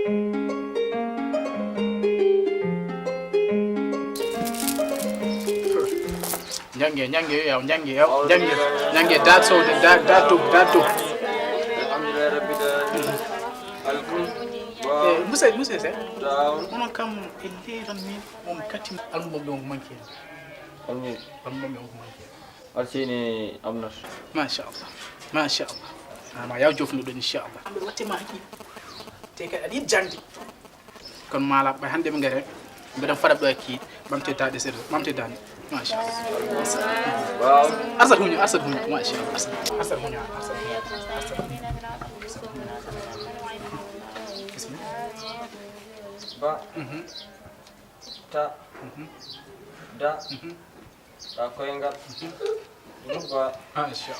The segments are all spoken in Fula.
Nyange datu Musa se on kam ran min on katim album do manki album do manki arsini amnar ma sha Allah ama yaw jofnu do inshallah ambe watti ma ki te ka adi jandi kon mala bay hande be ngare be dam fadab do ki bamte tade ser bamte dan ma sha Allah waaw asad hunya ma sha Allah asad hunya ba ta da koyngal ba ما شاء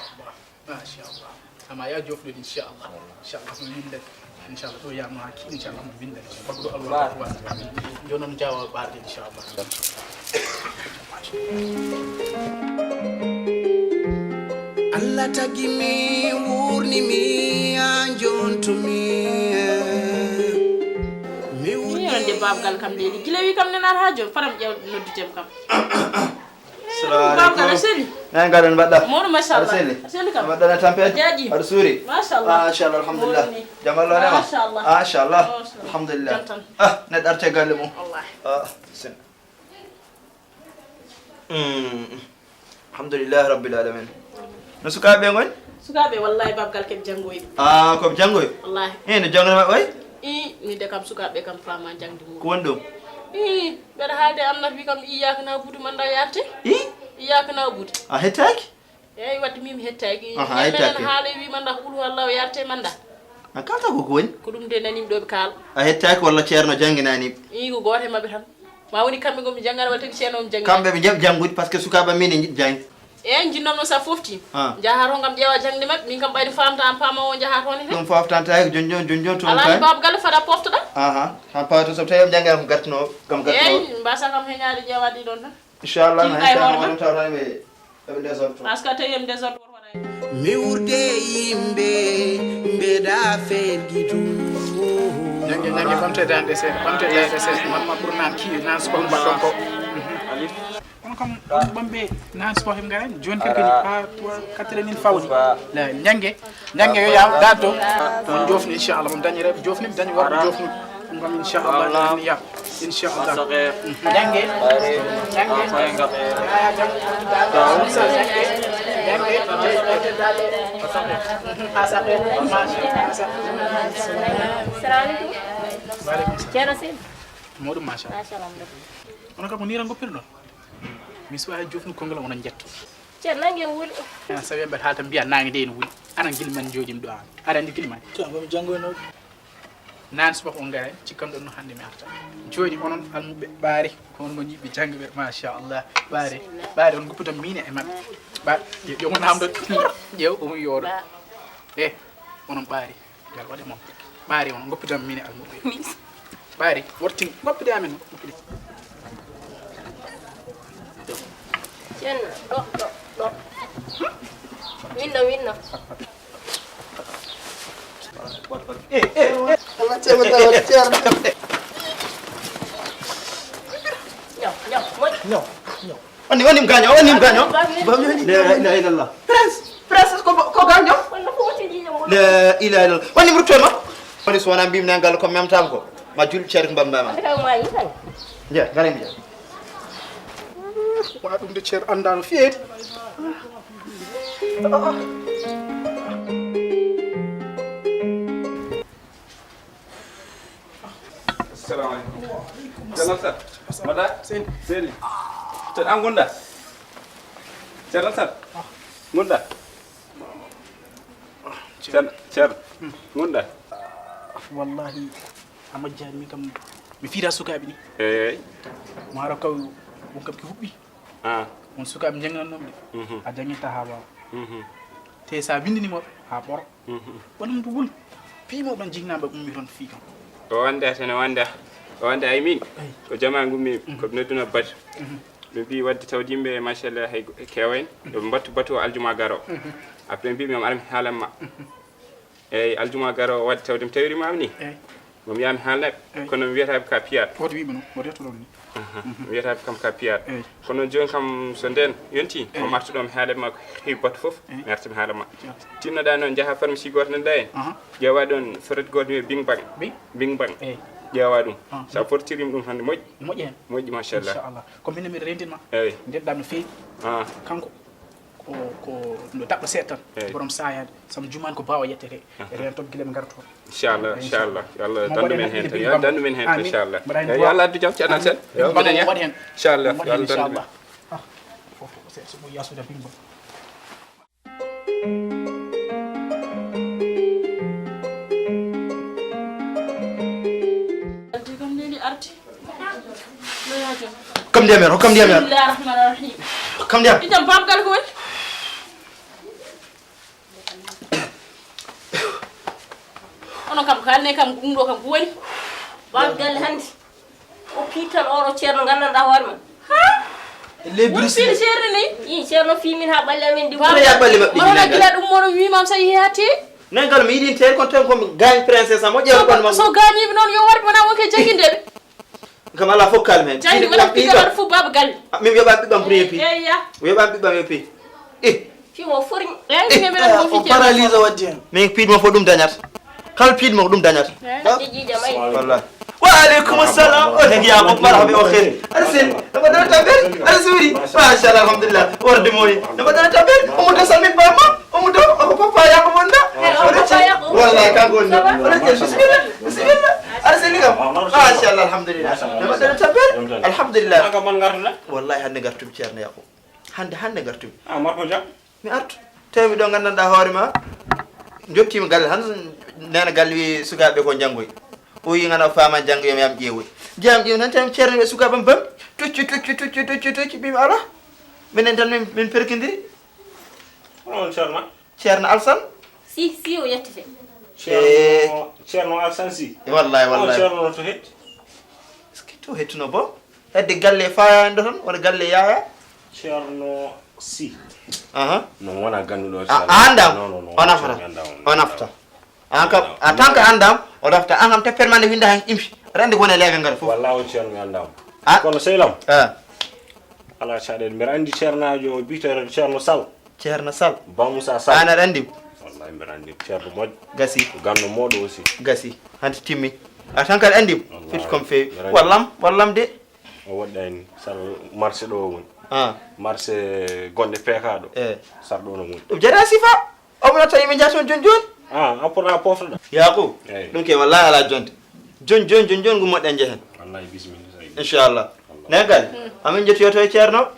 الله أما يا جوف إن شاء الله من عندك إن شاء الله تو يا معك إن شاء الله من عندك فقدر الله جونا نجاوب بعد إن شاء الله Allah tagi mi wurni mi anjon to mi wurni ande babgal kam leli gilewi kam nenar hajo faram jew nodditem kam Assalamualaikum. Nah, garan badda. Mor masyaallah. Seli kam. Badana tampet. Ar suri. Masyaallah. Masyaallah alhamdulillah. Jamal lo nema. Masyaallah. Masyaallah. Alhamdulillah. Net arte galemu. Allah. Sen. Alhamdulillah rabbil alamin. No sukabe ngon? Sukabe wallahi babgal kem jangoy. Ko jangoy. Wallahi. No jangoy ma way? Ni de kam sukabe kam fama jangdi mo. Ko wondo? Bada halde am nat bi kam iyaka na butu manda yarte iyaka na butu hettaki watti mimi hettaki hettaki haale wi manda ulu wallahu yarte manda kalta ko woni ko dum de nanim do be kal hettaki walla ceerno janginani ko gote mabbe tan ma woni kambe gomi jangana wal tagi ceerno jangi kambe be jangudi parce que sukaba min jangi jinnom no sa fofti jaharo ngam jeewa jangde mabbe min kam bayde famta am pama o jaha ton dum foftanta jonjon to ala bab gal fada poftoda han pato so tayam jangal ko gartno kam gartno mbasa kam heñaade jeewadi don tan inshallah na inshallah tawra be desordre parce que tayem desordre wala mi wurde yimbe mbeda fergitu nange bamte dande se man ma burnan ki nan so baton ko on kam bambe nan so him garan jon kekeni pa 4 min fawdi la nange yo ya dato on jofni inshallah mom dañi rek jofni dañi war jofni ngam inshallah ya inshallah nange Modou masha on ka ko ni rango pirdo mi so ay jofnu ko ngala wona jetto cer nange wuli sabe be halta biya nangi de en wuli anan gilman jodim do an ara ndi gilman to bam jango no nan so ko ngare ci kam do no hande mi arta jodi onon almube baari on mo yibe jangbe masha Allah baari on gupputam mine e mabbe ba yo mon hamdo jew o mo yodo onon baari gal wade mom baari on gupputam mine almube baari wortin goppude amen jen do winna Allah cema tawa ceerno no onim gaño la ilaha illallah prince ko gaño la ilaha illallah onim rutoma woni so wona mbim nangal ko memtam ko ma jul ceer mbamba ma je garim je wa dum de ceer andano fiet Assalamualaikum. Jalan sir. Mbedda. Seli. Cer am gonda. Jalan sir. Gonda. Cer. Gonda. Wallahi amajjani mi kam mi fiida sukabe ni maro kaw won kam ki hubbi on sukabe jangnan non a jangita ha ba te sa bindini mo ha bor wonum dugul fi mo ban jigna ba ummi ton fi kam wanda ay min ko jama ngummi ko noduna bat be bi wadde tawdimbe machallah hay kewen do battu aljuma garo après bi mi am halam ma aljuma garo wadde tawdim tawri mam ni mo mi yami haalnaɓe kono mi wiyataɓe ka piyat woto wiɓe noon woto yettoɗon ni mi wiyataɓe kam ka piyat kono joni kam so nden yonti mo martuɗo mi haalaɓe makko heewi batte foof mi arta mi haala ma tinnoɗa noon jaaha pharmacie goto nanɗa en ƴeewa ɗon forete goto wiye bing bang ƴeewa ɗum sa fortirima ɗum hande moƴƴi hen moƴƴi machallah inchallah ko minne mbiɗa rendinma eyyi ndedɗam no feewi kanko ko no daɓɗo seeɗa tan borom sayade sabu jumani ko bawa yettete e ren toon guila ɓe garata toon inchallah Allah dandu men hen tan yo dandu men hen tan inchallah yo Allah addu jam ci anan sen yo mbaɗen hen inchallah yo Allah dandu men fof so mo yasuda bimbo Kam diam yar, kam diam yar. Bismillahirrahmanirrahim. Kam diam. Itam pam gal ko woni. Ono kam kalne kam ɗum ɗo kam ko woni. Bab galle hande. O pital oro ceerno gandanɗa hoore ma. Les bris. Fini ceerno ni. I ceerno fimin ha balle amen di Wala ya balle mabbe. Wala gila ɗum mono wimam sa yihati. Nangal mi yidin tel kon tan ko gagne princesse am moƴƴe kon ma. So gañiɓe noon yo warɓe wona wonke jagguindeɓe. Kam ala fof kalmen. Jangi wala pigal fu baba galle. Min yoɓa ɓiɓɓam premier pi. Eyya. Yoɓa ɓiɓɓam e pi. fi mo fori o paralyse waddi hen min piidmo fo ɗum dañata kala piidmo ko ɗum dañata wallahi wa aleykum assalam o hegi yako marhabi o xeeri aɗa seni no mbaɗɗana tampere aɗa suuri machallah alhamdulillah worde moyi no mbaɗɗana tampere omo to salmin bamma omo to oko papa yako wonda wallahi kanko wonni oɗon jel bisimilla bisimilla aɗa seni kam machallah alhamdulillah no mbaɗɗana tampere alhamdulillah wallahi hande gartumi ceerno yako hande gartumi marko jam mi artu tawi ɗo gandanɗa hoore ma jottima galle han nena galle wi sukaɓe ko janggoy o yi gana fama janggoyam yam ƴeewoy jeyam ƴeew tan tami ceerno ɓe sukaɓam bam tucci mbimi ala minen tan min perkidiri on ceerno Alsan si o yettete ceerno Alsan si wallahi ceerno to het to hettuno bo hedde galle fayando tan wona galle yaya ceerno si non wona ganduɗo andam on afta an kam en tant que andam o rafta an kam teppere mande winda hen impi aɗa andi wona legal ngal fof wallahi on ceerno mi andama kono sehlam ala caɗele mbiɗa andi ceernajo biteɗo ceerno Sall Ba Moussa Sall an aɗa andi wallahi mbiɗa andi ceerno moƴƴo gasi ganno moɗo aussi gasi hanti timmi a tan kadi andimo firti comme fewi wallam de o woɗɗani Sall marché ɗo woni marché gonɗe peekaɗo sarɗo no woni ɗum jara sifa omo natta yimɓe jatoon joni appora poftoɗa yaku ɗum ke wallahi ala jonde joni ngu moƴƴen jehen wallahi bisimilla inchallah negal amin jettoyoto e ceerno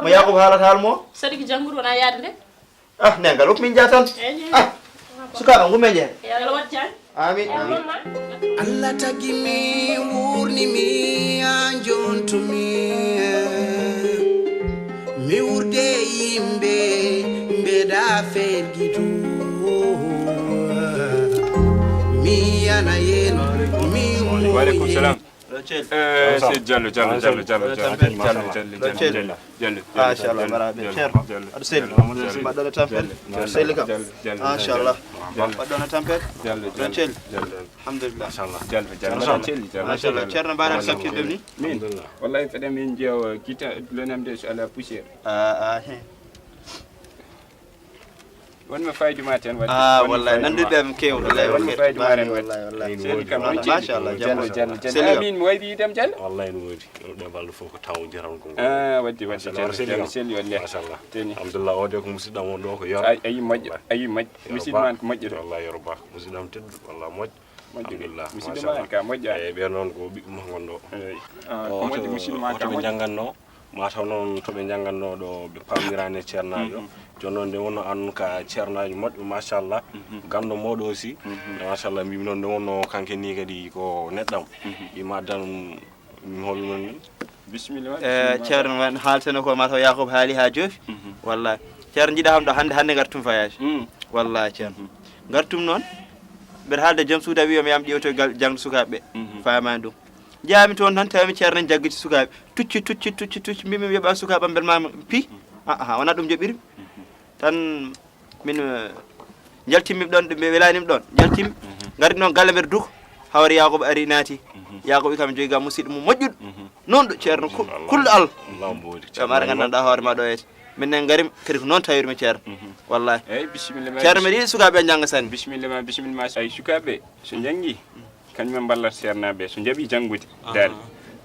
mo yakuba haalata haalmo sadi ko janggude wona yaade nde negal hokkumin jatan sukaɓe ngumen jehen yalla wat jan amin Allah tagi mi wurni mi an jontumi mi wurde yimɓe Mbedda fergitu mi yana yen mi waaleykum salam c'est Diallo machallah baraɓe ceerno aɗa selli mbaɗɗone tampere selli kam machallah mbaɗɗone tampere ɗon celli alhamdulillah machallah ceerno mbaɗa sakkirɗem ni min wallahi feɗen min jeewa kita lonamde so ala poussiére wonmi fayduma ten wallahi nandirɗem kew wonmi fayduma ren wallahi seni kam on machallah Diallo amin mi waydi yidem Diallo wallahi no woodi ɗo balɗo fof ko taw jiran ko waddi Diallo selli wallahi machallah teni alhamdulillah ode ko musidɗam on ɗo ko yor ayi moƴƴo musidɗo man ko moƴƴo wallahi yorba musidɗam teddu wallahi moƴƴo alhamdulillah musidɗo man ka moƴƴa e ɓe noon ko ɓiɓɓe ma gonɗo ko moƴƴo musidɗo man ka ɓe jangganno mataw noon toɓe jangganno ɗo ɓe pamirani ceernajo joni noon nde wonno an ka ceernajo moƴƴo machallah ganndo moɗo aussi machallah mbimi noon nde wonno kanke ni kadi ko neɗɗam ima dan mi holno ni bisimilla ceerno wan haalteno ko mataw Yakuba haali ha joofi wallahi ceerno jiiɗa ham ɗo hande gartum voyage wallahi ceerno gartum noon mbeɗa haalde joom suuda wiyoma yam ƴewto jangde sukaɓeɓe famani ɗum jaami toon tan tawimi ceerno en jagguiti sukaɓe tucci mbimi yoɓa sukaɓe mbelmama pi wona ɗum joɓirmi tan min jaltimmi ɗon ɓe welanimi ɗon jaltimmi garit noon galle mbeɗa duko hawri yakoɓe ari naati yakoɓe kam jogi ga musidɗo mum moƴƴuɗo noon ɗo ceerno kulɗo Allah kam ara gandanɗa hoore ma ɗo yete minen garim kadi ko noon tawirmi ceerno wallahi eyyi bisimilla ceerno mbiɗa yiɗi sukaɓe jangga sanne bisimilla ay sukaɓe so jangi kañum ballata ceernaɓe so jaaɓi janggude dal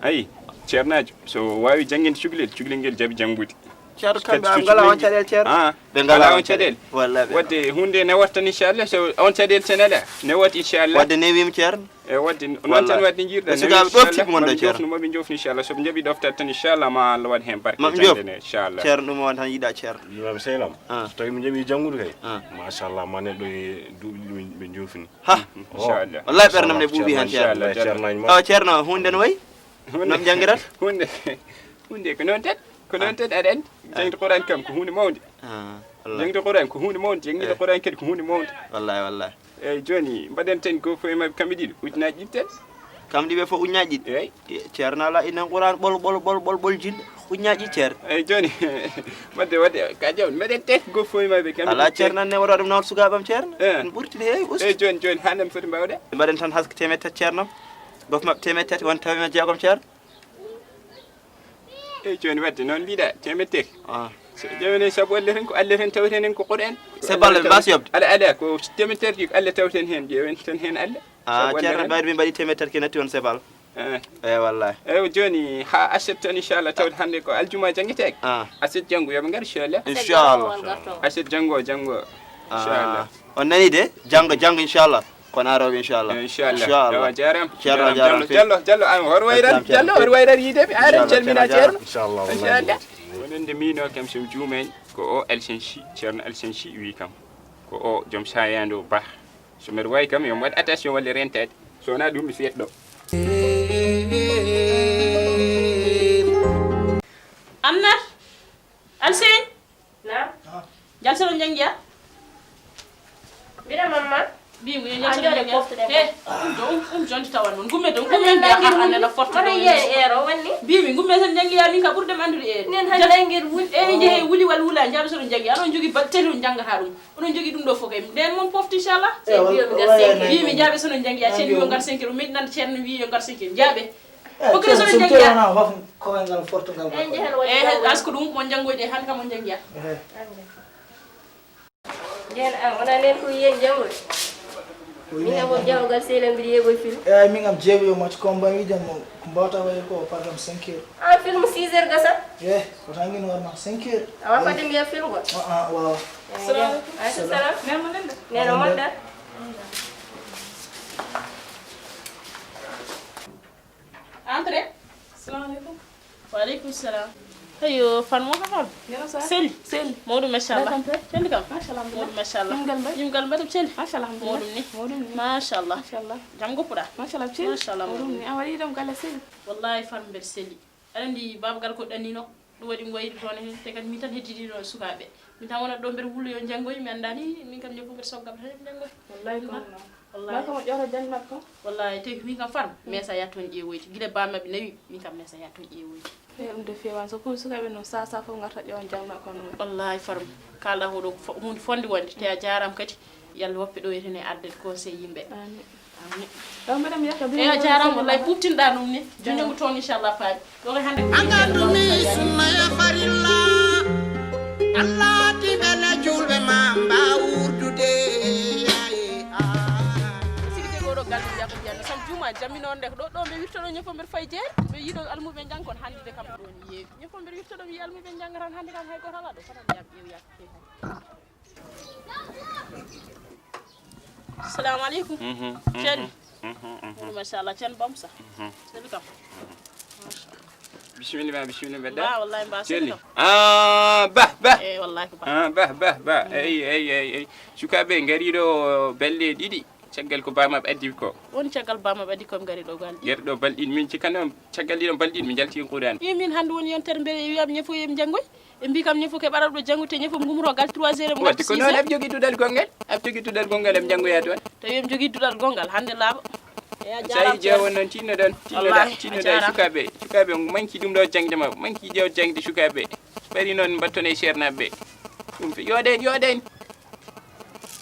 ayi ceernajo so wawi jangguinde cukalel ngel jaaɓi janggude ceerno kamɓe am ngala on caɗele ceerno ɓe ngala on caɗele wallahi wadde hunde ne watta inchallah so on caɗele sen ala ne wat inchallah wadde newima ceerno e wadde noon tan wadde jiirɗa sukaɓe ɗoftiɓe gonɗo ceerno moɓe jofni inchallah soɓe jaaɓi ɗoftat tan inchallah ma Allah waɗa hen barke jangdene inchallah ceerno ɗum on tan yiiɗa ceerno imam seylam so tawi mi jaaɓi janggude kay machallah ma neɗɗo e duuɓi ɓe jofini ha inchallah wallahi ɓerdam ne ɓuuɓi hen ceerno awa ceerno hunde no wayi noɓe jangguirat hunde ko noon tan aɗa andi jangde Qur'an kam ko hunde mawde jangde Qur'an ko hunde mawde jangde Qur'an kadi ko hunde mawde wallahi eyyi joni mbaɗen tan go foye mabɓe kamɓe ɗiɗo ujunaji ɗiɗi tan kamɓe ɗiɓe fof ujunaji ɗiɗi eyyi ceerno ala inan Qur'an ɓol jinɗo ujunaji ɗiɗi ceerno eyyi joni wadde ka jawdi mbaɗen tan go foye mabɓe kamɓe ala ceerno nan ne waɗa ɗum nawta sukaɓam ceerno ɗum ɓurti heewi usti eyyi joni hannam foti mbawɗe mbaɗen tan haske temet tati ceerno gof mabɓe temet tati won tawima jeegom ceerno eyyi joni wadde noon mbiɗa temedere so jawene saabu Allah tan ko Allah tan tawten en ko Qur'an seballe mbasi yobde ala ko temedere ɗi ko Allah tawten hen ƴeewen tan hen Allah ceerno ɓayde min mbaɗi temet tati ke natti on sebal eyyi wallahi eyyi joni ha aset tan inchallah tawde hande ko aljuma janggueteke aset janggo yoɓe gar inchallah aset janggo inchallah on nani de janggo inchallah kono aroɓe inchallah inchallah jaram ceerno Diallo an hor wayrat yideɓe aɗa calmina ceerno inchallah wonande mino kam somi juumani ko o elsenchi ceerno elsenchi wi kam ko o joom sayando ba so mbeɗa wawi kam yomi waɗ attention walle rentade so wona ɗum mi fiyat ɗo Amnat Alsine jal soɗo jangguiya mbiɗa mamma bimo yo jonti tawan noon gumme ɗum gumme mbiya ha annena forta ero wanni bimi gumme tan jangguiya min ka ɓuurdem andude ere nen tan jangguir wuli eyyi jeehe wuli walla wula jaaɓe soɗo janggi aɗon jogui télé janggata ɗum oɗon jogui ɗum ɗo fof kay nden moon pofti inchallah bimi jaaɓe soɗo jangguiya ceerno yo gar 5 heures meɗi nande ceerno wi yo gar 5 heures jaaɓe fokkire soɗo jangguiya asko ɗum mon janggoyde hande kam on jangguiya jen an wona nen ko yiyen janggoy min kam on jawgal sehlen mbiɗa yeeɓoy film eyyi min kam jeewi yo match combat wiide mo ko mbawta wayi ko par exemple 5 heures film 6 heures gasa ye ko tangi normal 5 heures awa fadde mbiya film gol waaw salam neno modda Entrez. Salam alaikum. Wa alaikum salam. Ayo fan mo fa Seli. Modou machallah. Cendi kam. Machallah. Modou machallah. Yimgal mbaɗum Seli. Machallah. Modou ni. Machallah. Jam goppuɗa. Machallah. Machallah. Modou ni. A waɗi ɗum galle Seli. Wallahi fan mbeɗa Seli. Aɗa andi babagal ko ɗannino ɗum waɗi mi wayri toon hen te kadi min tan heddiɗino sukaɓe. Min tan wonat ɗo mbeɗa wullo yo janggoy mi andani min kam ñeppo mbeɗa soggam tan janggoy. Wallahi ko wallahi ko mo ƴoro jang makko wallahi te min kam fan mesa yatton ƴeewoyde gila bammaɓe nawi min kam mesa yatton ƴeewoyde ɗum de fewan so ko sukaɓe no sa fof garta ƴewan jang makko non wallahi faram kala hoɗo hunde fonde wonde te a jaram kadi yalla woppe ɗo yetene addede conseil yimɓe amin ɗo mbaɗam yakka e a jaram wallahi puptinɗa ɗum ni jonnego toon inchallah faami ɗo kay hande angandumi sunna ya farilla allah tiɓele julɓe ma mbawurdude sam juma jammi noon de ɗo ɓe wirtoɗo ñefo mbeɗa fay jeere ɓe yiiɗo almuɓe jang kon hande de kam ɗon yeewi ñefo mbeɗa wirtoɗo mi yi almuɓe jangatan hande kam hay goto ala ɗo fatan yam ƴeew yakke assalamu aleykum ceerni machallah ceerno bamsa seli kam bisimilla Mbedda ba wallahi mba Télé bah e wallahi ko ba bah eyi sukaɓe gariɗo belle ɗiɗi caggal ko bamaɓe addi ko woni caggal bamaɓe addi komi gari ɗo gal yeru ɗo balɗiɗi min cikkanno caggal ɗiɗon balɗiɗi min jalti Qur'an min hande woni yontere mbeɗa wiyam ñefo yomi janggoy ɓe mbi kam ñefo ke ɓaɗaɗo janggoy te ñefo gumro gal 3 heures mo wadde ko noon aɓe jogui duɗal gongal eɓe janggoya toon tawi yomi jogui duɗal gongal hande laaɓa sayi jewon noon tinnoɗon sukaɓe manki ɗum ɗo jangde mabɓe manki ƴew jangde sukaɓe ɓari noon mbattone e ceernaɓe ɗum yoɗen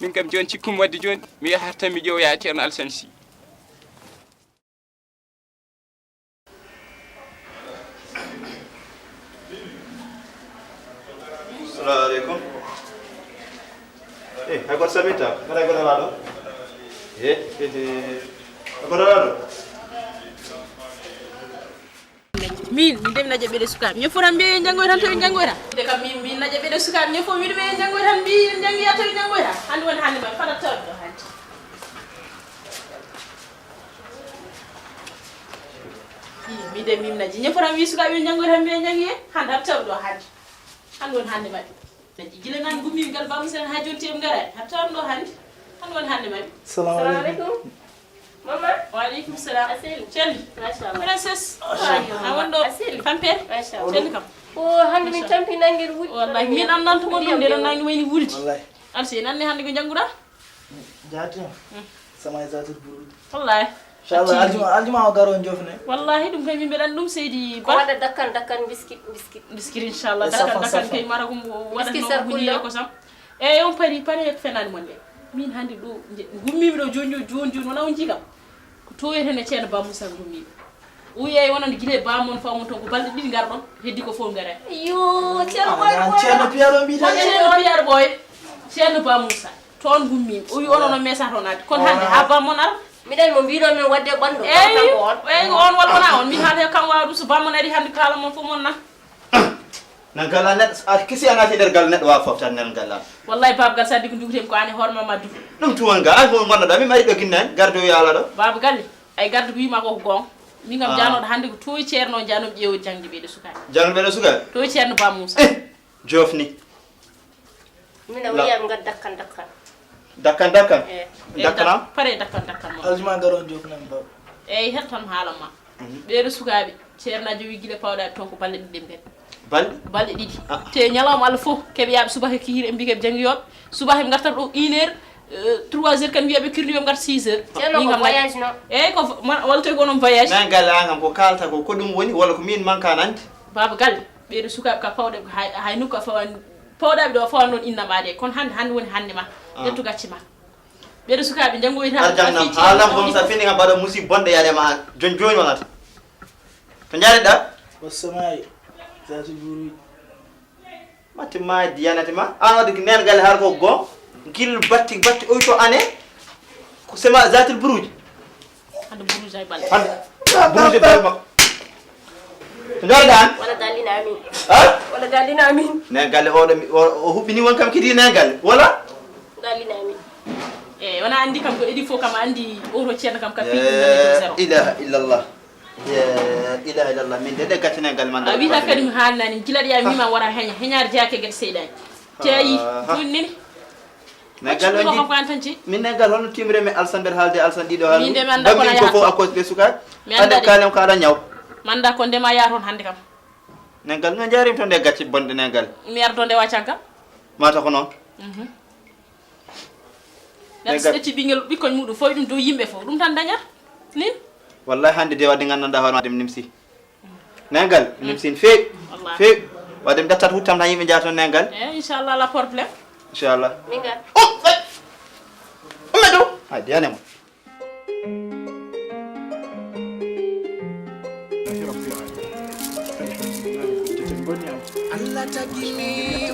min kam joni cikkum wadde joni mi yahat tan mi ƴewoya ceerno Alsane Sy Hay got samita. Kada got lado. Got lado. min dem na jabe de sukam ñu foram be jangoy tan to jangoy tan de kam min na jabe de sukam ñu fo mi be jangoy tan bi jangi ya to jangoy tan hande won hande ma fata taw do hande mi de mim na ji ñu foram wi sukam bi jangoy tan be jangi hande taw do hande won hande ma de jile nan gummi gal bam sen ha jonti em gara ha taw do hande won hande ma Assalamu alaikum. Mama. Waalaikum salam. Asel. Cel. Mashallah. Princess. I wonder. Asel. Pamper. Mashallah. Cel kam. Oh, hande min tampi nangir wuudi. Wallahi min andan to mon de nangi wayni wuldi. Wallahi. Alsi nanni hande ko janguda. Jati. Sama zatul buru. Wallahi. Inshallah aljuma o garo jofne. Wallahi dum kay min bedan dum seydi Ko wada dakkan biscuit. Biskit inshallah dakkan kay mara ko wada no buni ko sam. E on pari ek fenani mon de. Min hande do gummi do jonjon wona on jigam. Ko toyete ne ceen ba musa gummi. Uye wonande gile ba mon fa mon to ko balde didi gardon heddi ko fo ngare. Yo, ceerno boy. Ceerno Piero mbi tan. Ceerno Pierre boy. Ceerno ba musa. Ton gummi. Uyi onono message ronade. Kon hande ha ba mon ar Miɗen mo mbino min wadde ɓandu on wal wona on min haala kam wawa ɗum so bamon ari hande kala mon fof mon na nan gala net kisi anati der gal net wa foftan nan gala wallahi babgal sa digo dugutem ko ani horma maddu dum tuwan ga an wonna da mi mari do ginnen gardo yala do baba galle ay gardo wiima ko gon min gam janodo hande ko toy ceerno jano ƴeewo jangde ɓe de suka jangde ɓe de suka toy ceerno ba Moussa jofni mina wiyam gad dakkan dakkan dakkana pare dakkan mo aljuma garo jofne ba eyi hettan haala ma ɓe de sukaɓe ceernajo wi gile pawɗa ton ko balle ɗiɗi balɗe ɗiɗi te ñalawma Allah fof keɓe yaaɓe subaka kihir e mbi keɓe janggoyoɓe subaka ɓe gartat ɗo 1 heure 3 heures kan wiyaɓe kirliyoɓe garta 6 heures ko voyage no eyyi ko walla tawi ko onon voyage nan galle an kam ko kalta ko ɗum woni walla ko min manka nande baba galle ɓeɗo sukaɓe ka pawɗe hay nokku a fawan pawɗaɓe ɗo fawan noon innamaɗe kono hande woni hande ma ƴettu gacci ma ɓeɗo sukaɓe janggoyi tan arjannam haalam kom sa fini kam mbaɗa musi bonde yaade ma joni wonata to jaareɗa o samayi zatul buru matti ma diyanati ma an wadde nen galle har ko gon gil batti oyto ane ko sema zatul buruji hande buruji ay balle buruji dal Ndodan wala dalina amin ha wala dalina amin nen galle o hubbini won kam kidi nen galle wala dalina amin wana andi kam ko edi fo kam andi euro ceerno kam ka ilaha illallah ya ilaha illallah min de gatti nen galle man a wi hakkadim haalnani gilaɗo ya wima wara heñaar jaake gede seydani teyi ɗum nen galle on ko antanci min nen galle hono timre me alsamber haalde alsan ɗiɗo haal min de mi anda ko fo a cause de suka ande kalem ko aɗa ñaw manda ko ndema yaa toon hande kam nen galle no jaarim to nde gatti bonde nen galle mi yardo nde waccanka mata ko noon neɗɗo ƴetti ɓinguel ɓikkoñ muɗum foy ɗum dow yimɓe fof ɗum tan dañat nin wallahi hande de wadde gandanɗa hoore wadde nimsi nengal nimsin feewi wadde mi dattat huttam tan yimɓe jaa toon nengal inchallah la problème inchallah min gar umme dow hay diyanema Allah tagimi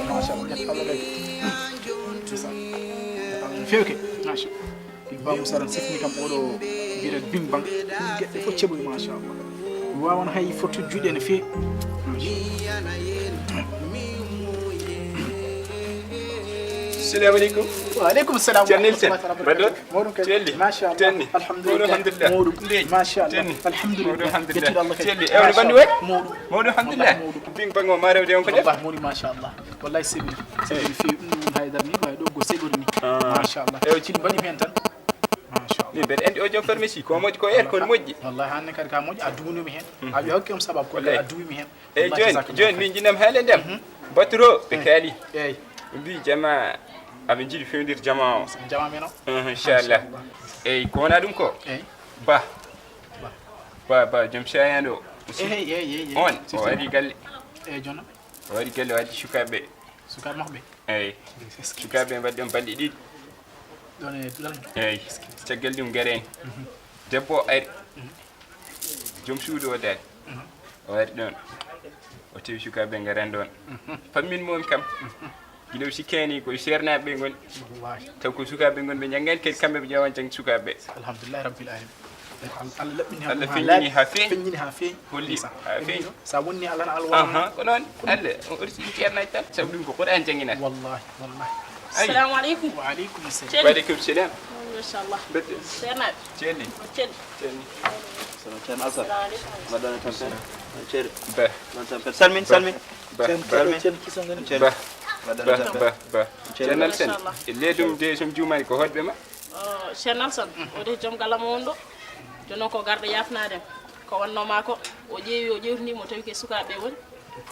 fewke masha ba musaran sifni kam odo bira bing bang gedde fo ceboy masha Allah wawan hay foto juude ne fe Assalamu alaikum. Wa alaikum assalam. Jannilsen. Badot. Modum kay. Celli. Masha Allah. Tenni. Alhamdulillah. Modum. Masha Allah. Tenni. Alhamdulillah. Alhamdulillah. Celli. Ewni bandi way? Modum. Alhamdulillah. Bing bang o marewde on ko def. Allah modi masha Allah. Wallahi sebi. Sebi fi dum haydar ni way do go segori ni. Masha Allah. Ew ci bani hen tan. Masha Allah. Ni ben endi o jom pharmacie ko moji ko er ko moji. Wallahi hanne kadi ka moji adduno mi hen. Abi hokkam sabab ko adduwi mi hen. E joni min jinam haale ndem. Baturo be kali. Eyyi. Mbi jama aɓe jiiɗi fewdir jama o jama men o inchallah eyyi ko wona ɗum ko ba joom sayanɗo on o waɗi galle eyyi joni o waɗi galle o addi sukaɓeɓe mabɓe eyyi sukaɓeɓe mbaɗi ɗon balɗe ɗiɗi ɗon e dulal eyyi caggal ɗum gareni debbo ari joom suudu o daari o wari ɗon o tawi sukaɓeɓe garani ɗon fammin momi kam gilo sikeni ko sernaɓe gon taw ko sukaɓe gon ɓe janggani kadi kamɓe ɓe ƴewan jang sukaɓe alhamdulillah rabbil alamin Allah feññini ha feeñ feññini ha feeñ holli ha feeñ sa wonni Allah na alwa ko non Allah on orsi ceernaji tan sabu ɗum ko Qur'an janginata wallahi assalamu aleykum wa aleykum assalam wa aleykum salam machallah bedde ceernaɓe ceerni ceerni Ceerno Alsan mbaɗɗon tampere ceerno ba ɗon tampere salmin ba ceerno Alsan leedum de som juumani ko hoɗɓe ma ceerno Alsan o de joom galam on ɗo jono ko garɗo yafnadem ko wannoma ko o ƴeewi o ƴewtinimo tawi ke sukaɓe woni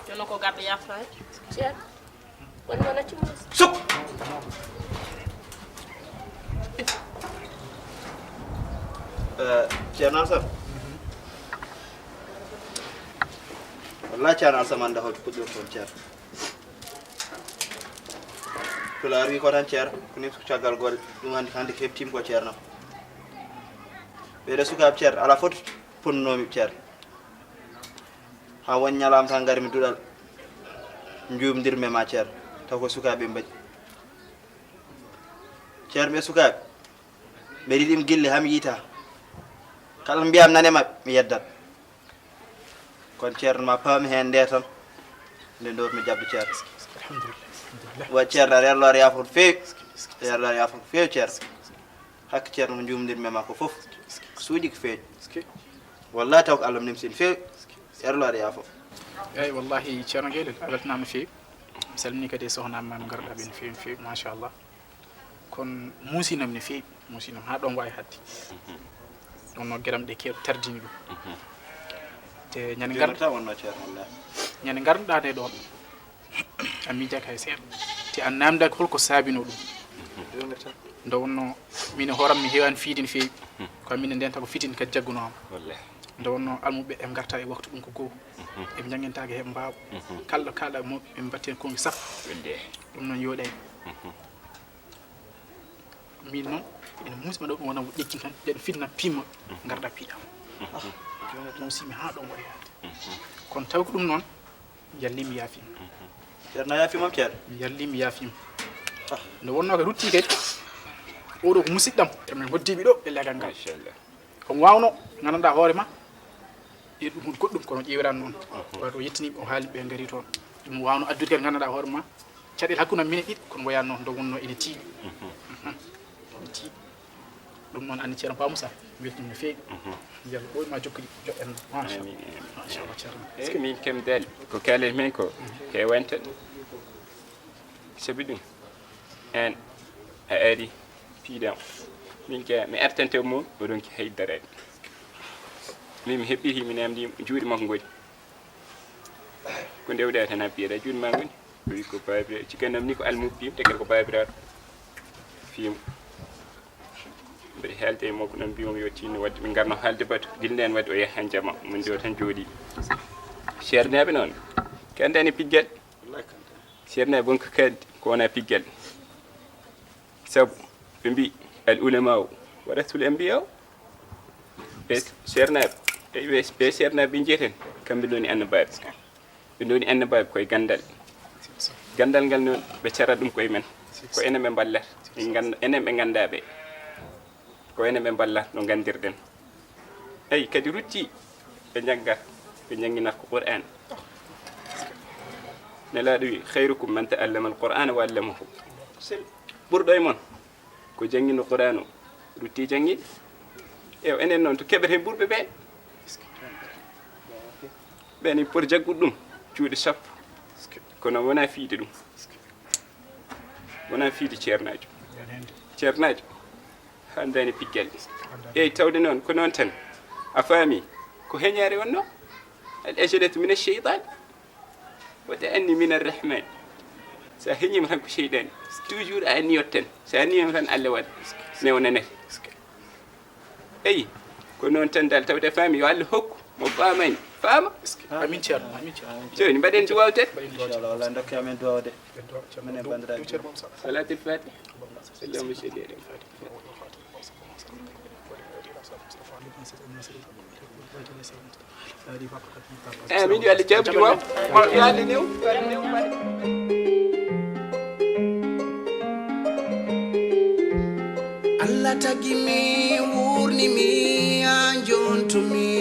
jono ko garɗo yafnade ceerno woni wona cummo suk Ceerno Alsan wallahi Ceerno Alsan anda hoto puɗɗor toon ceerno pulaar wi ko tan ceerno ko ni caggal goɗe ɗum hande ko heɓtima ko ceerno ɓeɗe sukaɓe ceerno ala foto ponnomi ceerno ha won ñalama tan garmi duɗal jumdirme ma ceerno taw ko sukaɓe mbaɗi ceerno ɓe sukaɓe ɓe ɗiɗim gille hami yiita kala mbiyam nane mabɓe mi yeddat kono ceerno ma paami hen nde tan nde dowtmi jabde ceerno wa ceerno aɗa yerlo aɗa yafo feewi yerlo aɗa yafo ko feewi ceerno hakke ceerno ko jumdirme ma ko foof suuɗi ko feewi wallahi taw ko Allah nimsi no feewi yerlo aɗa yafo eyyi wallahi ceerno gueɗel a weltanama no feewi mi salmini kadi e sohnama no garɗaɓe no feewi no feewi machallah kono muusinam no feewi muusinam ha ɗon wawi hadde ɗum no gueɗam ɗe kew tardini ɗum te ñande garɗa wonno ceerno wallahi ñande garɗuɗa nde ɗon a miijaka e seeɗa te a namdaki holko saabino ɗum nde wonno min horam mi heewani fiide no feewi ko min ndenta ko fitini kadi jaggunoma nde wonno almuɓe eɓe garta e waktu ɗum ko goho eɓe janguintaki heɓe mbawa kalɗo kalɗa mo ɓe mbatti hen kongi sappo ɗum noon yooɗani min noon ene musima ɗo ɗum wona ƴekki tan jeɗo fitna pimma garɗa piiɗa musimi ha ɗon waɗi kono tawi ko ɗum noon yallimi yaafima ceerno yaafimam ceerno mi yallimi yaafima nde wonno ko rutti kadi oɗo ko musidɗam emin hoddiɓe ɗo e legal ngal komo wawno gandanɗa hoore ma e ɗum huɗ goɗɗum kono ƴewiran noon wato yettiniɓe o haali ɓe gaari toon ɗum wawno addude kadi gandanɗa hoore ma caɗele hakkude mine ɗiɗi kono woyanno nde wonno ene tiiɗi ene tiiɗi ɗum noon anni ceerno Pamoussa weltimi no feewi yalla ɓoyma jokkude joɗɗen machallah ceerno eyyi min kem dal ko kalen men ko hewan tan sabi ɗum en a ari piidam min ka mi artante mum oɗon ki haydarade min mi heɓɓiti mi namdi juuɗe makko goni ko ndewɗa tan a piyeɗa juuɗe ma goni o wi ko babira cikkanam ni ko almuɓɓim te kadi ko babiraɗo fimo mbeɗa haalde e makko noon mbimomi yo tinno wadde min garno haalde bato gilɗen wadde o yaha han jama min do tan jooɗi ceernaɓe noon kandani piggal ceernaɓe wonko kaldi ko wona piggal sabu ɓe mbi al ulama o waratul ambiya o ɓe ceernaɓe ɓe ceernaɓe ɓe jeeten kamɓe doni annabaɓe ɓe doni annabaɓe koye gandal gandal ngal noon ɓe carat ɗum koye men ko enen ɓe ballat enen ɓe gandaɓe ko enen ɓe ballat no gandirɗen eyi kadi rutti ɓe jaggat ɓe janginat ko Qur'an nelaɗo wi hayrukum man ta'allama al-Qur'ana wa 'allamahu ɓurɗo e mon ko jangino Qur'an o rutti jangiɗe ew enen noon to keɓete ɓurɓe ɓe ɓeni pour jaggude ɗum cuuɗi sappo kono wona fiide ɗum wona fiide ceernajo handani piggal eyyi tawde noon ko noon tan a faami ko heñare wonno al ajalatu min ash-shaytan wa ta'anni min ar-rahman sa heñima tan ko cheydani toujours a niyot tan sa niyima tan Allah waɗa newnanete eyyi ko noon tan dal tawde faami yo Allah hokku mo faamani faama amin ceerno joni mbaɗen duwaw tan inchallah wallahi dokki amen duwawde minen bandiraɓe salatul fatih allahumma salli ala min yo Allah jabdi waw yo Allah new tagimi wurnimi anjontumi